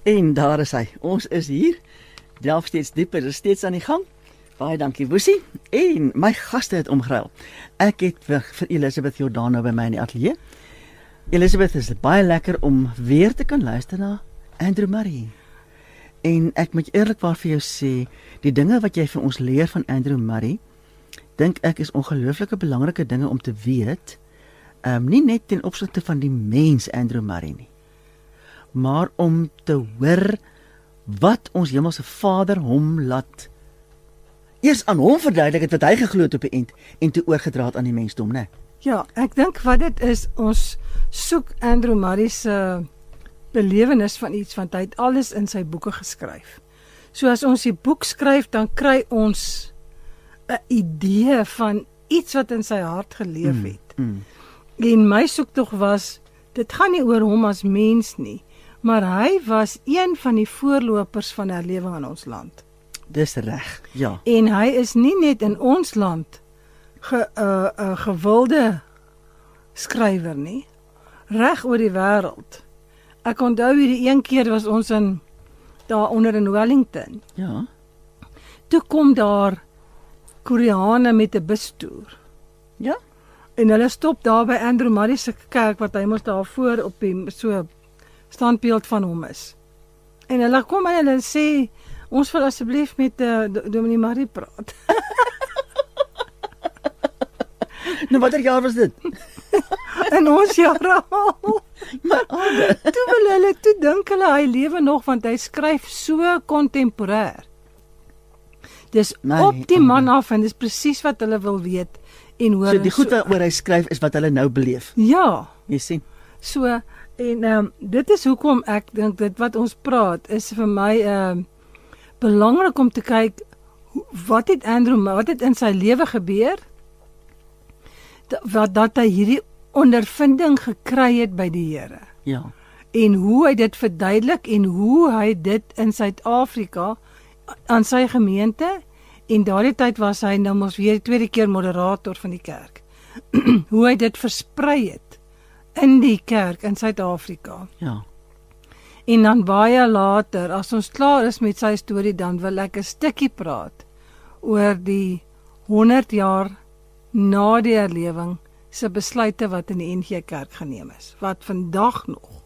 En daar is hy. Ons is hier. Delf steeds dieper, is steeds aan die gang. Baie dankie, Woesie. En my gaste het omgeruil. Ek het vir Elisabeth Jordano by my in die ateljee. Elisabeth, is baie lekker om weer te kan luister na Andrew Murray. En ek moet eerlikwaar vir jou sê, die dinge wat jy vir ons leer van Andrew Murray, dink ek is ongelooflike belangrike dinge om te weet, nie net ten opsigte van die mens Andrew Murray nie, maar om te hoor wat ons hemelse Vader hom laat eers aan hom verduidelik het wat hy geglo het op die end en toe oorgedra het aan die mensdom, né? Ja, ek dink wat dit is, ons soek Andrew Murray se belewenis van iets, want hy het alles in sy boeke geskryf. So as ons die boek skryf, dan kry ons 'n idee van iets wat in sy hart geleef het. En my soektog was, dit gaan nie oor hom as mens nie, maar hy was een van die voorlopers van herlewing in ons land. Dis reg, ja. En hy is nie net in ons land gewilde skrywer nie, reg oor die wêreld. Ek onthou hierdie een keer was ons daar onder in Wellington. Ja. Toe kom daar Koreane met 'n bustoer. Ja. En hulle stop daar by Andrew Murray se kerk, wat hy mos daar voor op die so standbeeld van hom is. En hulle kom en hulle sê, ons wil asseblief met Dominee Murray praat. Nou watter jaar was dit? In ons jare al. Maar Toe dink hulle hy lewe nog, want hy skryf so kontemporêr. Dis op die man af en dis presies wat hulle wil weet en hoor. So die goed waaroor hy skryf is wat hulle nou beleef. Ja. Jy sien. So en dit is hoekom ek dink dit wat ons praat is vir my belangrik om te kyk wat het in sy lewe gebeur dat hy hierdie ondervinding gekry het by die Here. Ja. En hoe hy dit verduidelik en hoe hy dit in Suid-Afrika aan sy gemeente, en daardie tyd was hy nou mos weer die tweede keer moderator van die kerk. Hoe hy dit versprei het in die kerk in Suid-Afrika. Ja. En dan baie later, as ons klaar is met sy storie, dan wil ek 'n stukkie praat oor die 100 jaar na die herlewing se besluite wat in die NG Kerk geneem is, wat vandag nog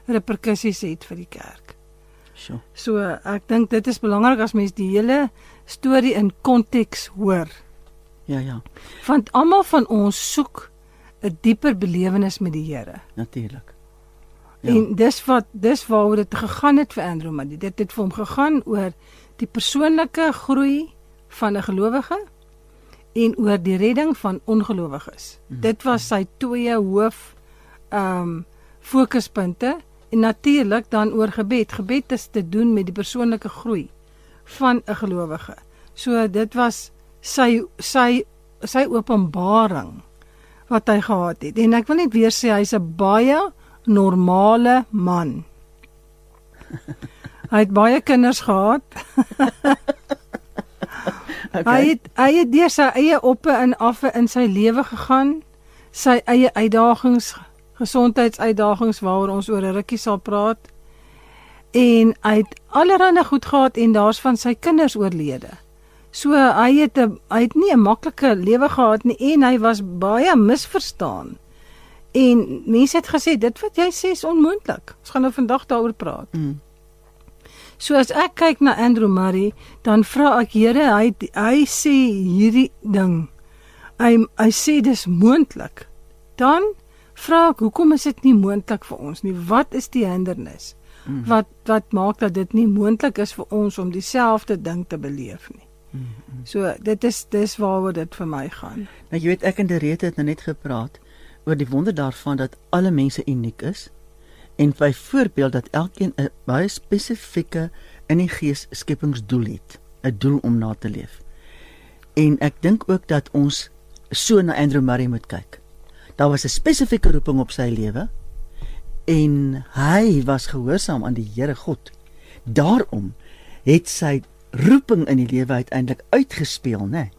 reperkusies het vir die kerk. Sure. So ek dink dit is belangrik as mens die hele storie in konteks hoor. Ja, ja. Want almal van ons soek 'n dieper belewenis met die Here. Natuurlik. Ja. En dis waaroor dit gegaan het vir Andrew Murray. Dit het vir hom gegaan oor die persoonlike groei van 'n gelowige en oor die redding van ongelowiges. Dit was sy twee hoof fokuspunte, en natuurlik dan oor gebed. Gebed is te doen met die persoonlike groei van 'n gelowige. So dit was sy openbaring wat hy gehad het. En ek wil net weer sê, hy's 'n baie normale man. Hy het baie kinders gehad. Okay. Hy het deur sy eie oppe en affe in sy lewe gegaan, sy eie uitdagings, gesondheidsuitdagings waaroor ons oor 'n rukkie sal praat, en hy het allerlei goed gehad en daar's van sy kinders oorlede. So hy het nie 'n maklike lewe gehad nie, en hy was baie misverstaan. En mense het gesê, dit wat jy sê is onmoontlik. Ons gaan nou vandag daaroor praat. So as ek kyk na Andrew Murray, dan vra ek, Here, hy sê hierdie ding. Hy sê dis moontlik. Dan vra ek, hoekom is dit nie moontlik vir ons nie? Wat is die hindernis? Wat maak dat dit nie moontlik is vir ons om dieselfde ding te beleef nie? So dis waaroor dit vir my gaan. Nou jy weet, ek en Dorette het nou net gepraat oor die wonder daarvan dat alle mense uniek is, en byvoorbeeld dat elkeen 'n baie spesifieke in die gees skepingsdoel het, 'n doel om na te leef. En ek dink ook dat ons so na Andrew Murray moet kyk. Daar was 'n spesifieke roeping op sy lewe, en hy was gehoorsaam aan die Here God. Daarom het sy roeping in die lewe uiteindelik uitgespeel, né?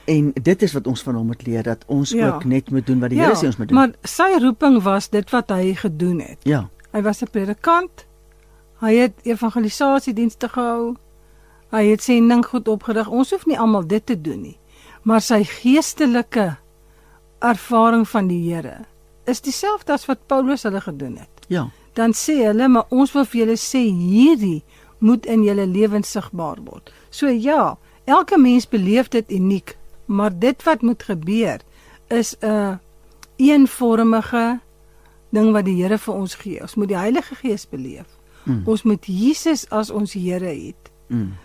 En dit is wat ons van hom moet leer, dat ons ook net moet doen wat die Here sê ons moet doen. Maar sy roeping was dit wat hy gedoen het. Ja. Hy was 'n predikant, Hy het evangelisasiedienste gehou. Hy het sending goed opgerig. Ons hoef nie almal dit te doen nie. Maar sy geestelike ervaring van die Here is dieselfde as wat Paulus hulle gedoen het. Ja. Dan sê hulle, maar ons wil vir julle sê, hierdie moet in julle lewens sigbaar word. So ja, elke mens beleef dit uniek, maar dit wat moet gebeur, is 'n eenvormige ding wat die Here vir ons gee. Ons moet die Heilige Gees beleef. Ons moet Jesus as ons Here het.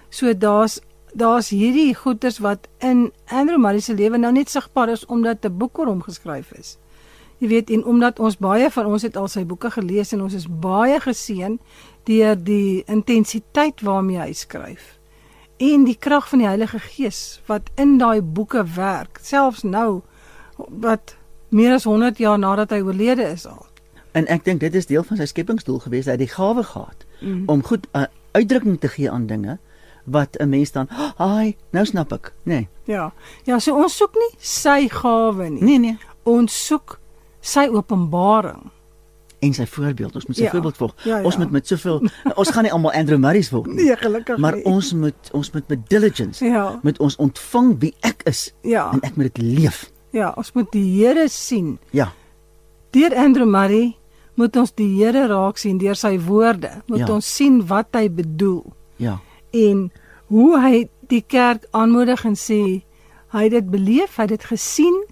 So daar's hierdie goeters wat in Andrew Murray se lewe nou net sigbaar is, omdat 'n boek oor hom geskryf is. Jy weet, en omdat baie van ons het al sy boeke gelees en ons is baie geseën deur die intensiteit waarmee hy skryf. En die krag van die Heilige Gees wat in daai boeke werk, selfs nou wat meer as 100 jaar nadat hy oorlede is al. En ek dink dit is deel van sy skepingsdoel gewees, hy het die gawe gehad om goed 'n uitdrukking te gee aan dinge wat 'n mens dan, "Ai, nou snap ek." Nee. Ja, so ons soek nie sy gawe nie. Nee. Ons soek sy openbaring. En sy voorbeeld, ons moet sy Ja. voorbeeld volg. Ja. Ons moet met soveel, ons gaan nie almal Andrew Murray's word nie. Nee, gelukkig Maar nie. ons moet met diligence, Ja. met ons ontvang wie ek is Ja. en ek moet dit leef. Ja, ons moet die Here sien. Ja. Deur Andrew Murray moet ons die Here raak sien deur sy woorde. Moet Ja. ons sien wat hy bedoel Ja. en hoe hy die kerk aanmoedig en sê hy het dit beleef, hy het dit gesien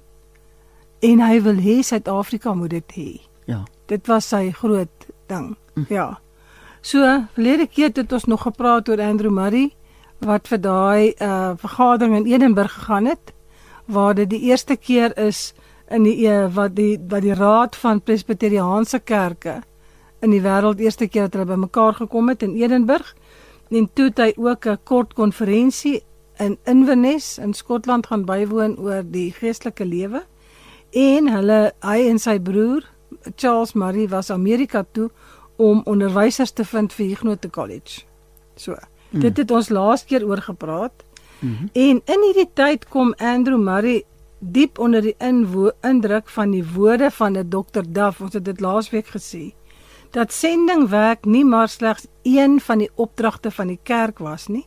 en hy wil hê Suid-Afrika moet dit hê. Ja. Dit was sy groot ding. Ja. So, verlede keer het ons nog gepraat oor Andrew Murray wat vir daai vergadering in Edinburgh gegaan het, waar dit die eerste keer is in wat die raad van Presbyteriaanse kerke in die wêreld eerste keer dat hulle bymekaar gekom het in Edinburgh. En toe het hy ook 'n kort konferensie in Inverness in Skotland gaan bywoon oor die geestelike lewe. En hy en sy broer Charles Murray was Amerika toe om onderwysers te vind vir Huguenot College. So, dit het ons laas keer oor gepraat. En in hierdie tyd kom Andrew Murray diep onder die indruk van die woorde van 'n Dr. Duff, ons het dit laasweek gesê, dat sendingwerk nie maar slegs een van die opdragte van die kerk was nie,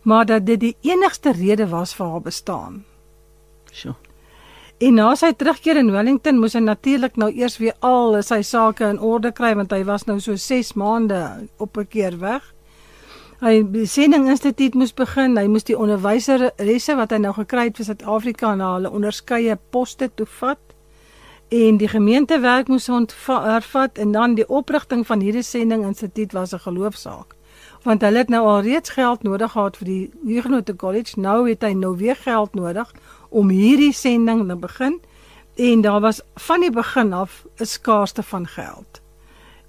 maar dat dit die enigste rede was vir haar bestaan. Sure. En na sy terugkeer in Wellington moes hy natuurlik nou eers weer al sy sake in orde kry, want hy was nou so 6 maande op 'n keer weg. Hy die sendinginstituut moes begin, hy moes die onderwyseresse wat hy nou gekry het vir Suid-Afrika na hulle onderskeie poste toe vat. En die gemeentewerk moes hervat en dan die oprigting van hierdie sendinginstituut was 'n geloofsaak. Want hulle het nou al reeds geld nodig gehad vir die Huguenot College, nou het hy nou weer geld nodig om hierdie sending te begin. En daar was van die begin af 'n skaarste van geld.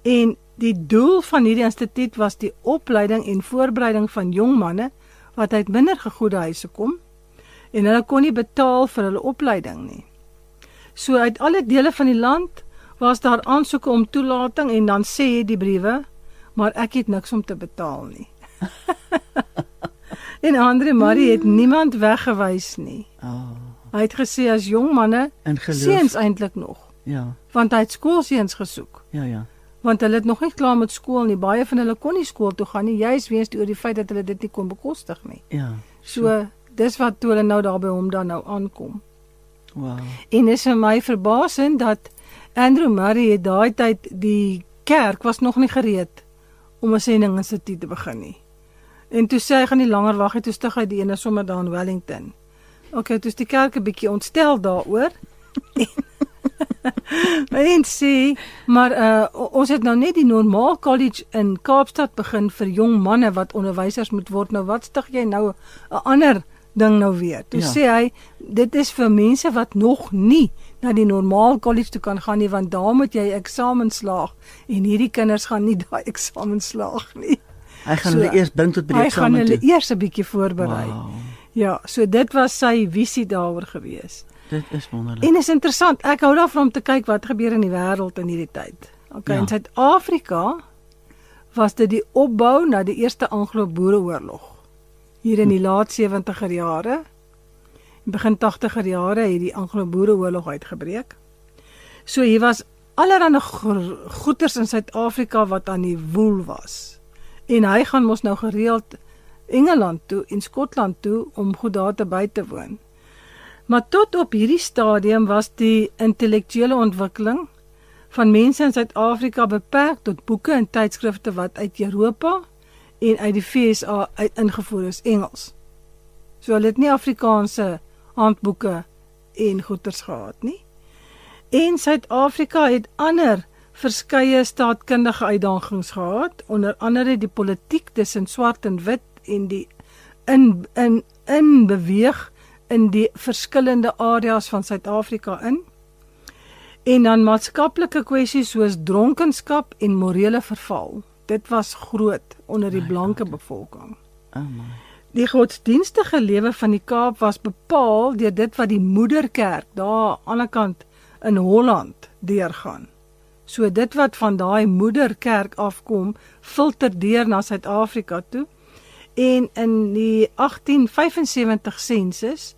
En die doel van hierdie instituut was die opleiding en voorbereiding van jong manne wat uit minder gegoede huise kom en hulle kon nie betaal vir hulle opleiding nie. So uit alle dele van die land was daar aansoeke om toelating en dan sê die briewe, maar ek het niks om te betaal nie. En Andrew Murray het niemand weggewys nie. Hy het gesê as jong manne, seuns eintlik nog, Ja. want hy het skoolseuns gesoek. Ja. Want hulle het nog nie klaar met skool nie. Baie van hulle kon nie skool toe gaan nie, juis weens oor die feit dat hulle dit nie kon bekostig nie. Ja. So, dis wat toe hulle nou daar by hom dan nou aankom. Wow. En is vir my verbasend dat Andrew Murray het daai tyd die kerk was nog nie gereed om 'n sendinginstituut te begin nie. En toe sê hy gaan nie langer wag nie, toe stig hy die ene sommer daar in Wellington. Okay, toe is die kerk 'n bietjie ontstel daaroor. En sê, maar ons het nou net die Normaal College in Kaapstad begin vir jong manne wat onderwysers moet word. Nou wat stig jy nou 'n ander ding nou weer? Toe sê hy, dit is vir mense wat nog nie na die Normaal College toe kan gaan nie, want daar moet jy eksamen slaag en hierdie kinders gaan nie daai eksamen slaag nie. Hy gaan hulle eers bring tot by die Hy gaan eksamen hulle toe. eers 'n bietjie voorberei. Wow. Ja, so dit was sy visie daaroor gewees. Dit is wonderlik. En is interessant, ek hou daarvan om te kyk wat gebeur in die wêreld in hierdie tyd. Okay, in Suid-Afrika was dit die opbou na die eerste Anglo-Boereoorlog. Hier in die laat 70er jare, begin 80er jare het die Anglo-Boereoorlog uitgebreek. So hier was allerlei goeters in Suid-Afrika wat aan die woel was. En hy gaan mos nou gereeld Engeland toe en Skotland toe om goed daar te by te woon. Maar tot op hierdie stadium was die intellektuele ontwikkeling van mense in Suid-Afrika beperk tot boeke en tydskrifte wat uit Europa en uit die VSA ingevoer is, Engels. So hulle het nie Afrikaanse handboeke en goeters gehad nie. En Suid-Afrika het ander verskeie staatkundige uitdagings gehad, onder andere die politiek tussen swart en wit en die in beweeg in die verskillende areas van Suid-Afrika in. En dan maatskaplike kwessies soos dronkenskap en morele verval. Dit was groot onder die blanke bevolking. Die godsdienstige lewe van die Kaap was bepaal deur dit wat die moederkerk daar aan die ander kant in Holland deurgaan. So dit wat van daai moederkerk afkom, filter deur na Suid-Afrika toe. En in die 1875 sensus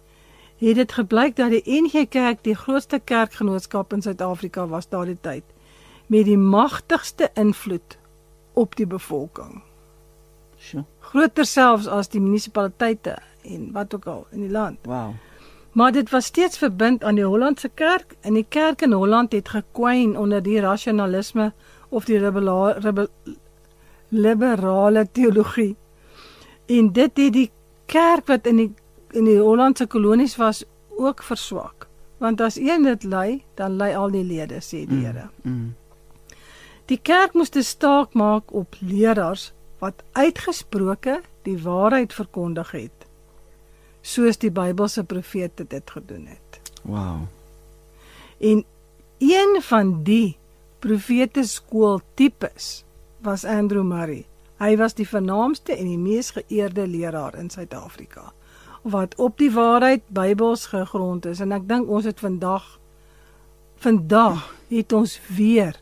het dit gebleik dat die NG Kerk die grootste kerkgenootskap in Suid-Afrika was daardie tyd, met die magtigste invloed op die bevolking. Sure. Groter selfs as die munisipaliteite en wat ook al in die land. Wow. Maar dit was steeds verbind aan die Hollandse kerk, en die kerk in Holland het gekwyn onder die rasionalisme of die liberale teologie. En dit het die kerk wat in die Hollandse kolonies was ook verswak. Want as een dit lei, dan lei al die lede, sê die Here. Die kerk moes 'n staak maak op leraars wat uitgesproke die waarheid verkondig het, soos die Bybelse profete dit gedoen het. Wow. En een van die profeteskooltipes was Andrew Murray. Hy was die vernaamste en die mees geëerde leraar in Suid-Afrika, wat op die waarheid Bybels gegrond is. En ek dink ons het vandag het ons weer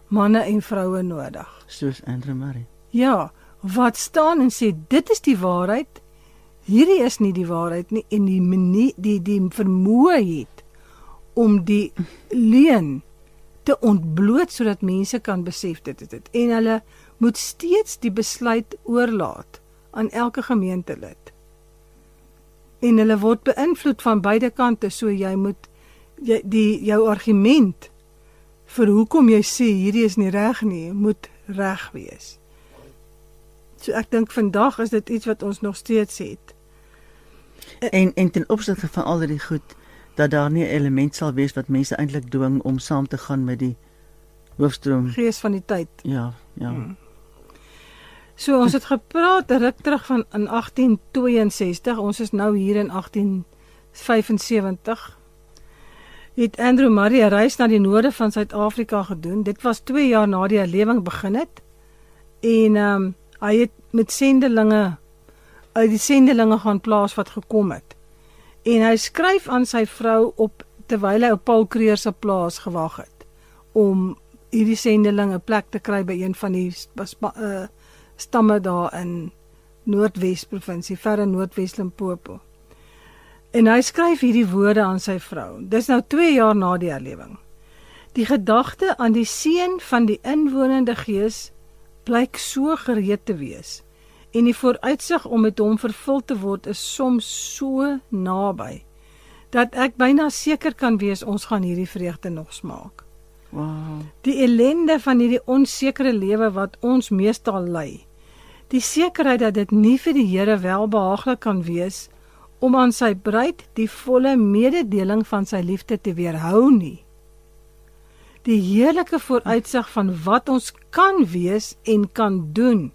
manne en vroue nodig. Soos Andrew Murray. Ja, wat staan en sê, dit is die waarheid, hierdie is nie die waarheid nie, en die vermoë het om die leuen te ontbloot, sodat mense kan besef dit is dit. En hulle moet steeds die besluit oorlaat aan elke gemeentelid. En hulle word beïnvloed van beide kante, so jy moet jou argument vir hoekom jy sê hierdie is nie reg nie, moet reg wees. So ek dink vandag is dit iets wat ons nog steeds het. En ten opsigte van al die goed, dat daar nie 'n element sal wees wat mense eintlik dwing om saam te gaan met die hoofstroom. Gees van die tyd. Ja. So ons het gepraat 'n ruk terug van in 1862, ons is nou hier in 1875. Het Andrew Murray 'n reis na die noorde van Suid-Afrika gedoen. Dit was 2 jaar na die herlewing begin het. En hy het met sendelinge uit die sendelinge gaan plaas wat gekom het. En hy skryf aan sy vrou terwyl hy op Paul Creer se plaas gewag het, om hierdie sendelinge 'n plek te kry by een van die stamme daar in Noordwes provinsie, ver in Noordwes Limpopo. En hy skryf hierdie woorde aan sy vrou. Dis nou 2 jaar na die herlewing. Die gedagte aan die seën van die inwonende Gees blyk so gereed te wees, en die vooruitsig om met hom vervul te word is soms so naby, dat ek byna seker kan wees ons gaan hierdie vreugde nog smaak. Wow. Die ellende van hierdie onsekere lewe wat ons meestal ly, die sekerheid dat dit nie vir die Here welbehaaglik kan wees om aan sy bruid die volle mededeling van sy liefde te weerhou nie. Die heerlike vooruitsig van wat ons kan wees en kan doen,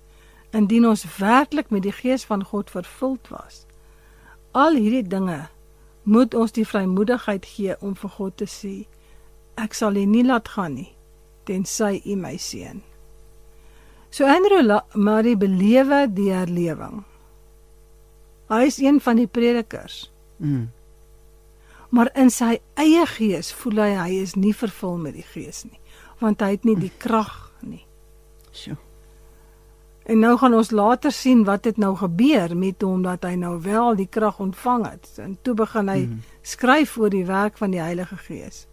indien ons werklik met die Gees van God vervuld was. Al hierdie dinge moet ons die vrymoedigheid gee om vir God te sê, ek sal U nie laat gaan nie, tensy U my seën. So Andrew Murray belewe die herlewing. Hy is een van die predikers. Maar in sy eie gees voel hy is nie vervul met die Gees nie, want hy het nie die krag nie. Sure. En nou gaan ons later sien wat het nou gebeur met hom, dat hy nou wel die krag ontvang het. En toe begin hy skryf oor die werk van die Heilige Gees.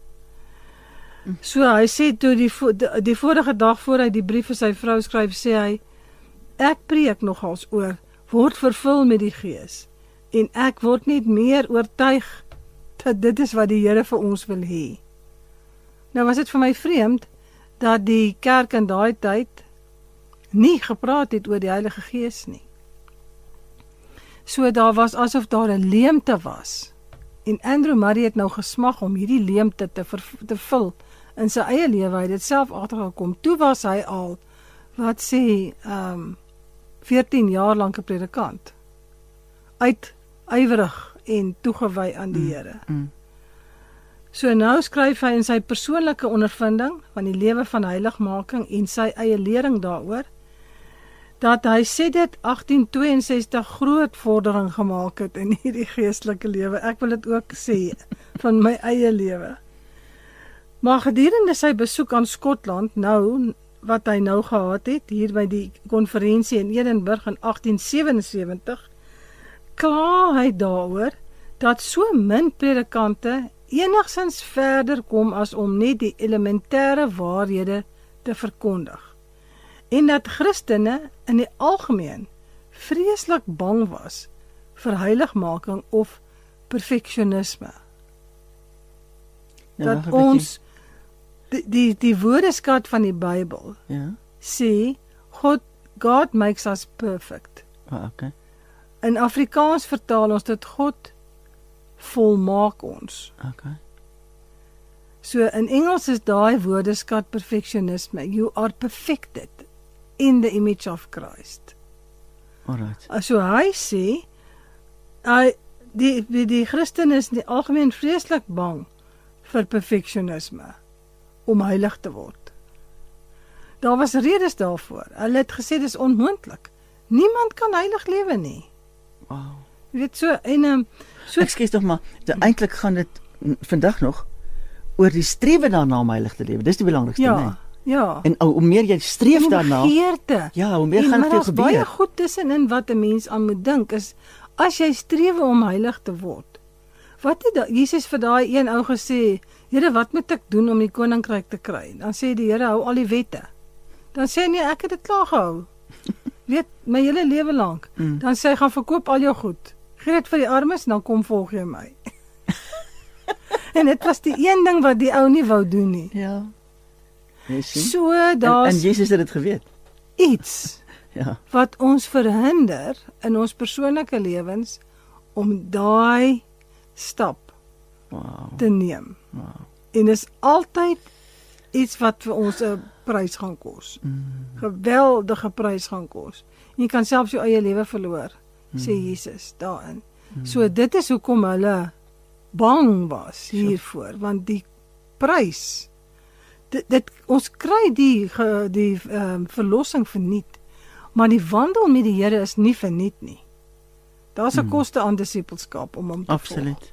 So hy sê toe die vorige dag voor hy die brief vir sy vrou skryf, sê hy, ek preek nogals oor, word vervul met die Gees. En ek word net meer oortuig dat dit is wat die Here vir ons wil hê. Nou was dit vir my vreemd dat die kerk in daai tyd nie gepraat het oor die Heilige Gees nie. So daar was asof daar 'n leemte was. En Andrew Murray het nou gesmag om hierdie leemte te vul in sy eie lewe. Hy het dit self agtergekom. Toe was hy al, wat sê, 14 jaar lank 'n predikant. Ywerig en toegewy aan die Here. So nou skryf hy in sy persoonlike ondervinding van die lewe van heiligmaking en sy eie lering daaroor, dat hy sê dit 1862 groot vordering gemaak het in hierdie geestelike lewe. Ek wil dit ook sê van my eie lewe. Maar gedurende sy besoek aan Skotland, nou wat hy nou gehad het, hier by die konferensie in Edinburgh in 1877, kla hy daaroor dat so min predikante enigsins verder kom as om net die elementêre waarhede te verkondig. En dat Christene in die algemeen vreeslik bang was vir heiligmaking of perfeksionisme. Dat ons die woordeskat van die Bybel sê God makes us perfect. Okay. In Afrikaans vertaal ons dit God volmaak ons. Okay. So in Engels is daai woordeskat perfeksionisme. You are perfected in the image of Christ. Alright. So hy sê, die Christen is in die algemeen vreeslik bang vir perfeksionisme, om heilig te word. Daar was redes daarvoor. Hulle het gesê, dis onmoontlik. Niemand kan heilig lewe nie. Wow. Jy weet so, en Ekskuus tog maar, eintlik gaan dit vandag nog oor die strewe daarna om heilig te lewe. Dis die belangrikste, nee. Ja. En hoe meer jy streef daarna, begeerte. Ja, hoe meer gaan dit gebeur. Baie goed tussenin wat 'n mens aan moet dink is, as jy streef om heilig te word. Wat het Jesus vir daai een ou gesê? Here, wat moet ek doen om die koninkryk te kry? Dan sê die Here, hou al die wette. Dan sê hy, nee, ek het dit klaar gehou. Weet, my hele lewe lank. Dan sê hy, gaan verkoop al jou goed. Gee dit vir die armes, dan kom volg jy my. En dit was die een ding wat die ou nie wou doen nie. Ja. So, daar's en Jesus het dit geweet. Iets wat ons verhinder in ons persoonlike lewens om daai stap te neem. En is altyd iets wat vir ons 'n prys gaan kos. Geweldige prys gaan kos. En jy kan selfs jou eie lewe verloor, sê Jesus daarin. So dit is hoekom hulle bang was hiervoor, want die prys, ons kry die verlossing verniet, maar die wandel met die Here is nie verniet nie. Daar's 'n koste aan disippelskap om hom te volg. Absoluut.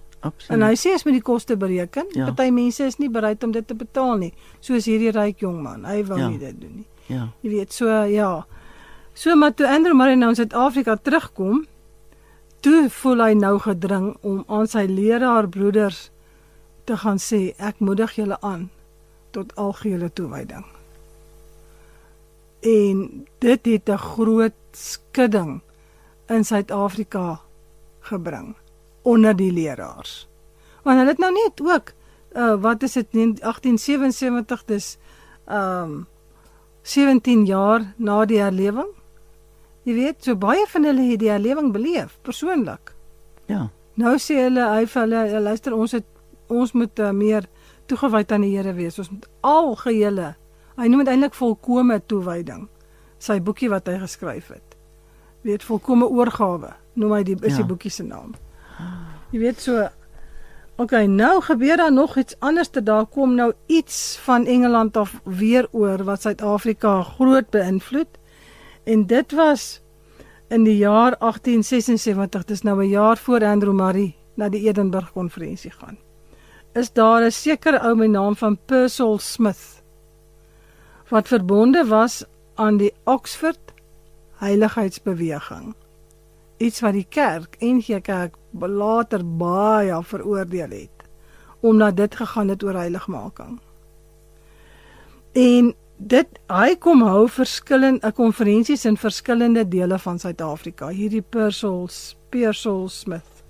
En hy sê as met die koste bereken, party mense is nie bereid om dit te betaal nie, soos hierdie ryk jong man, hy wou nie dit doen nie. Ja. Jy weet, so maar toe Andrew Murray nou in Suid-Afrika terugkom, toe voel hy nou gedring om aan sy leraarbroeders te gaan sê, ek moedig julle aan tot algehele toewyding. En dit het 'n groot skudding in Suid-Afrika gebring onder die leraars. Want hulle het nou net ook, wat is dit, 1877, dis 17 jaar na die herlewing. Jy weet, so baie van hulle het die herlewing beleef, persoonlik. Ja. Nou sê hy vir hulle, luister, ons moet meer toegewyd aan die Here wees. Ons moet algehele, hy noem dit eintlik volkome toewyding, sy boekie wat hy geskryf het. Weet, volkome oorgawe, noem hy die boekie se naam. Jy weet so, okay, nou gebeur daar nog iets anders, daar kom nou iets van Engeland af weer oor, wat Suid-Afrika groot beïnvloed, en dit was in die jaar 1876, dis nou 'n jaar voor Andrew Murray na die Edinburgh konferensie gaan, is daar 'n sekere ou met naam van Purcell Smith, wat verbonde was aan die Oxford Heiligheidsbeweging. Iets wat die kerk, NG Kerk, later baie veroordeel het, omdat dit gegaan het oor heiligmaking. En hy kom hou verskillende konferensies in verskillende dele van Suid-Afrika, hierdie Pearsall Smith.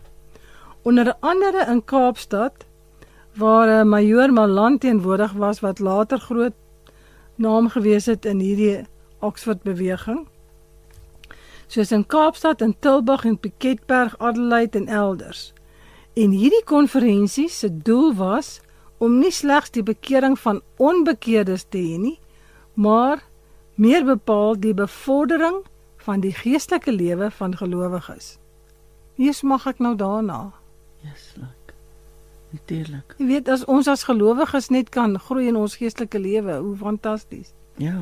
Onder andere in Kaapstad, waar Majoor Malan teenwoordig was, wat later groot naam gewees het in hierdie Oxford beweging. Soos in Kaapstad, in Tilburg, en Piketberg, Adelaide en elders. En hierdie konferensies se doel was om nie slegs die bekering van onbekeerdes te hê nie, maar meer bepaal die bevordering van die geestelike lewe van gelowiges. Wie mag ek nou daarna? Yes, like. Natuurlijk. Jy weet, as ons as gelowiges net kan groei in ons geestelike lewe, hoe fantasties. Ja.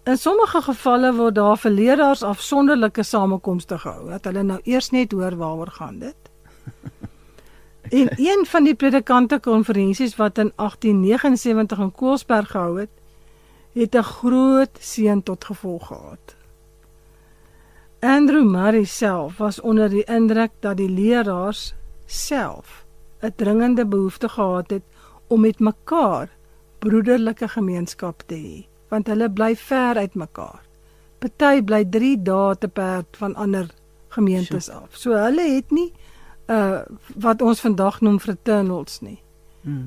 In sommige gevalle word daar vir leraars afsonderlike samekomste gehou, dat hulle nou eers net hoor waaroor gaan dit. En een van die predikantekonferensies wat in 1879 in Koelsberg gehou het, het 'n groot seën tot gevolg gehad. Andrew Murray self was onder die indruk dat die leraars self 'n dringende behoefte gehad het om met mekaar broederlike gemeenskap te hê, want hulle bly ver uit mekaar. Party bly 3 dae te perd van ander gemeentes af. So hulle het nie wat ons vandag noem fraternals nie.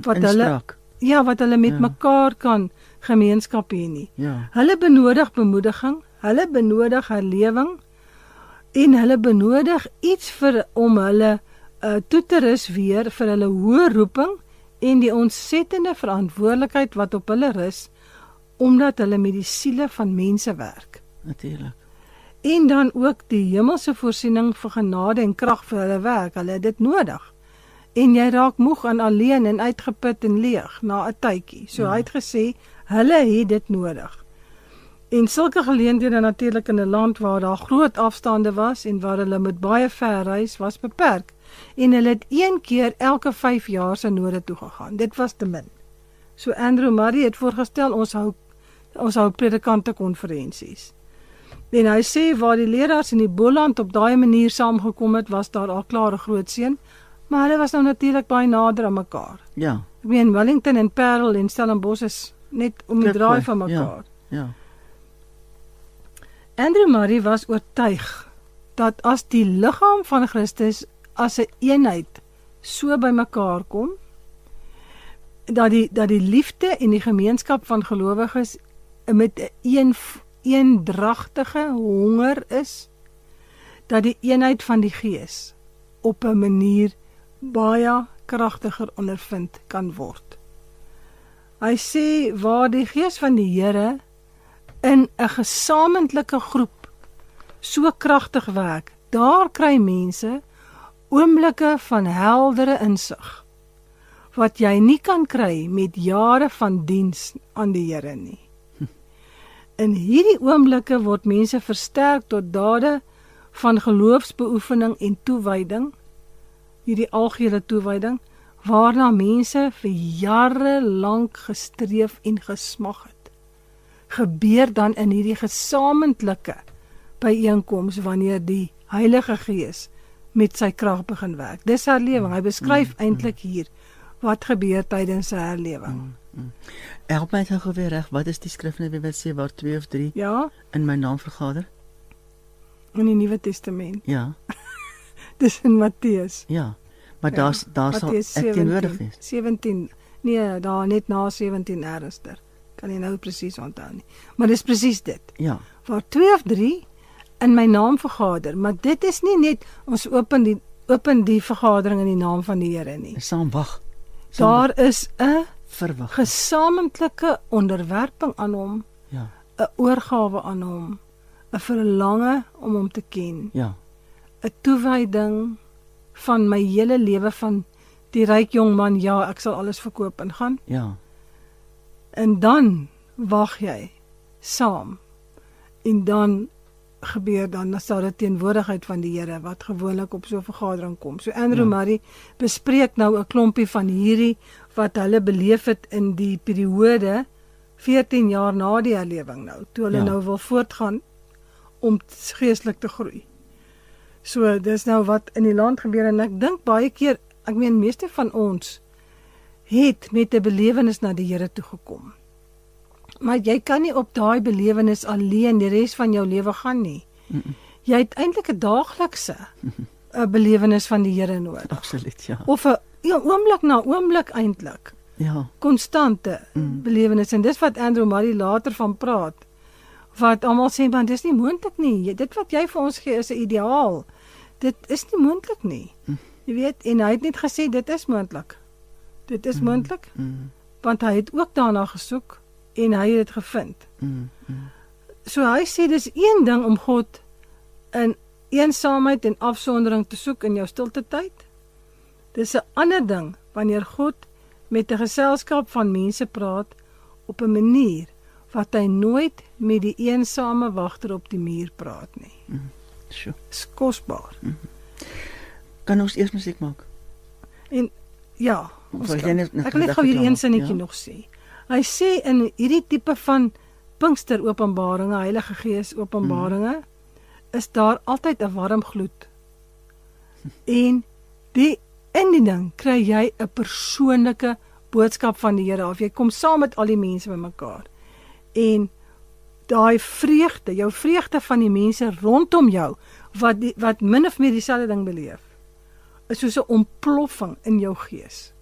Wat hulle met mekaar kan gemeenskap hê nie. Ja. Hulle benodig bemoediging, hulle benodig herlewing en hulle benodig iets om hulle toe te rus weer vir hulle hoë roeping en die ontsettende verantwoordelikheid wat op hulle rus, omdat hulle met die siele van mense werk. Natuurlijk. En dan ook die hemelse voorsiening vir genade en krag vir hulle werk, hulle het dit nodig. En jy raak moeg en alleen en uitgeput en leeg na 'n tydjie. So hy het gesê, hulle het dit nodig. En sulke geleenthede natuurlik in 'n land waar daar groot afstande was en waar hulle met baie ver reis, was beperk. En hulle het 1 keer elke 5 jaar se noorde toe gegaan. Dit was te min. So Andrew Murray het voorgestel, ons hou predikantekonferensies. En hy sê, waar die leraars in die Boland op daai manier saamgekom het, was daar al klaar 'n groot seën, maar hulle was nou natuurlik baie nader aan mekaar. Ja. Ek meen, Wellington en Parel en Stellenbosch is net om die draai van mekaar. Ja. Andrew Murray was oortuig dat as die liggaam van Christus as 'n eenheid so by mekaar kom, dat die liefde en die gemeenskap van gelowiges met 'n eendragtige honger is, dat die eenheid van die Gees op 'n manier baie kragtiger ondervind kan word. Hy sê, waar die Gees van die Here in 'n gesamentlike groep so kragtig werk, daar kry mense oomblikke van heldere insig, wat jy nie kan kry met jare van diens aan die Here nie. In hierdie oomblikke word mense versterk tot dade van geloofsbeoefening en toewyding, hierdie algehele toewyding, waarna mense vir jare lank gestreef en gesmag het. Gebeur dan in hierdie gesamentlike byeenkoms wanneer die Heilige Gees met sy krag begin werk. Dis herlewing. Hy beskryf eintlik hier wat gebeur tydens sy herlewing. Help my gou weer reg, wat is die skrif net wat sê waar 2 of 3 in my naam vergader? In die Nuwe Testament. Ja. Dis in Matteus. Ja. Maar daar sal ek teenwoordig wees. 17. Nee, daar net na 17 ergster. Kan nie nou presies onthou nie. Maar dis presies dit. Ja. Waar 2 of 3 in my naam vergader, maar dit is nie net ons open die vergadering in die naam van die Here nie. Saam wag. Daar is 'n verwag, gesamentlike onderwerping aan hom, 'n oorgawe aan hom, 'n verlange om hom te ken, 'n toewyding van my hele lewe, van die ryk jong man, ek sal alles verkoop en gaan. Ja. En dan wag jy saam, en dan gebeur dan sal dit teenwoordigheid van die Here wat gewoonlik op so 'n vergadering kom. So Andrew Murray bespreek nou 'n klompie van hierdie wat hulle beleef het in die periode 14 jaar na die herlewing nou, toe hulle nou wil voortgaan om geestelik te groei. So dis nou wat in die land gebeur, en ek dink baie keer, ek meen meeste van ons het met 'n belewenis na die Here toe gekom. Maar jy kan nie op daai belewenis alleen die res van jou lewe gaan nie. Jy het eintlik 'n daaglikse belewenis van die Here nodig. Absoluut, ja. Of 'n oomblik na oomblik eintlik. Ja. Konstante belewenis, en dis wat Andrew Murray later van praat. Wat almal sê, man, dis nie moontlik nie. Dit wat jy vir ons gee is 'n ideaal. Dit is nie moontlik nie. Jy weet, en hy het net gesê dit is moontlik. Dit is moontlik. Want hy het ook daarna gesoek en hy het dit gevind. So hy sê dis een ding om God in eensaamheid en afsondering te soek in jou stilte tyd. Dis 'n ander ding wanneer God met 'n geselskap van mense praat op 'n manier wat hy nooit met die eensame wagter op die muur praat nie. Sure. Dis kosbaar. Kan ons eers musiek maak? En ja, ons Wil jy kan. net Ek wil net gou hier een sinnetjie nog sê. Hy sê in hierdie tipe van Pinkster openbaringe, Heilige Gees openbaringe, is daar altyd 'n warm gloed. En in die ding kry jy 'n persoonlike boodskap van die Here, of jy kom saam met al die mense bymekaar. En daai vreugde, jou vreugde van die mense rondom jou, wat min of meer dieselfde ding beleef, is soos 'n ontploffing in jou gees.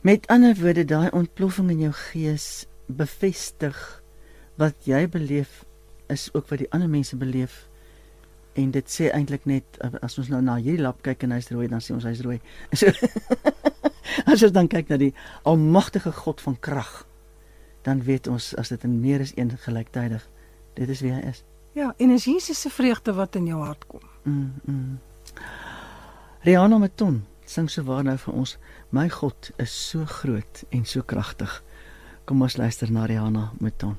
Met ander woorde, daai ontploffing in jou gees bevestig wat jy beleef is ook wat die ander mense beleef. En dit sê eintlik net, as ons nou na hierdie lap kyk en hy's rooi, dan sê ons hy's rooi. So, as ons dan kyk na die almagtige God van krag, dan weet ons, as dit in meer as een gelyktydig, dit is wie hy is. Ja, en is Jesus se vreugde wat in jou hart kom. Rihanna Meton sing so waar nou vir ons, my God is so groot en so kragtig. Kom ons luister na Rihanna Meton.